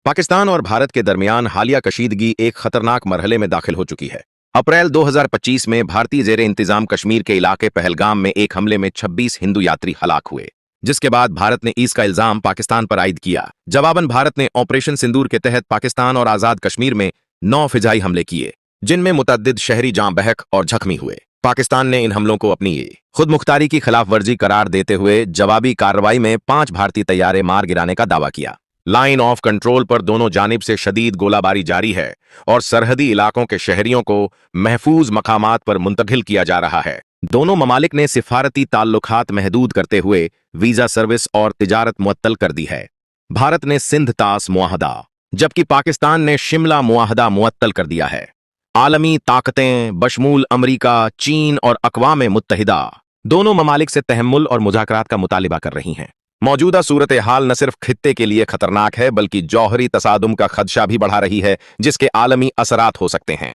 पाकिस्तान और भारत के दरमियान हालिया कशीदगी एक खतरनाक मरहले में दाखिल हो चुकी है। अप्रैल 2025 में भारतीय जेर इंतजाम कश्मीर के इलाके पहलगाम में एक हमले में 26 हिंदू यात्री हलाक हुए, जिसके बाद भारत ने इसका इल्जाम पाकिस्तान पर आयद किया। जवाबन भारत ने ऑपरेशन सिंदूर के तहत पाकिस्तान और आजाद कश्मीर में 9 फिजाई हमले किए, जिनमें मुतअद्दिद शहरी जाँ बहक और जख्मी हुए। पाकिस्तान ने इन हमलों को अपनी खुद मुख्तारी की खिलाफ वर्जी करार देते हुए जवाबी कार्रवाई में 5 भारतीय तैयारे मार गिराने का दावा किया। लाइन ऑफ कंट्रोल पर दोनों जानिब से शदीद गोलाबारी जारी है और सरहदी इलाकों के शहरियों को महफूज मकामात पर मुंतकिल किया जा रहा है। दोनों ममालिक ने सिफारती ताल्लुकात महदूद करते हुए वीजा सर्विस और तिजारत मुअत्तल कर दी है। भारत ने सिंध तास मुआहदा, जबकि पाकिस्तान ने शिमला मुआहदा मुअत्तल कर दिया है। आलमी ताकतें बशमूल अमरीका, चीन और अक़वाम मुत्तहिदा दोनों ममालिक से तहम्मुल और मुज़ाकरात का मुतालिबा कर रही हैं। मौजूदा सूरत हाल न सिर्फ खित्ते के लिए खतरनाक है, बल्कि जौहरी तसादुम का खदशा भी बढ़ा रही है, जिसके आलमी असरात हो सकते हैं।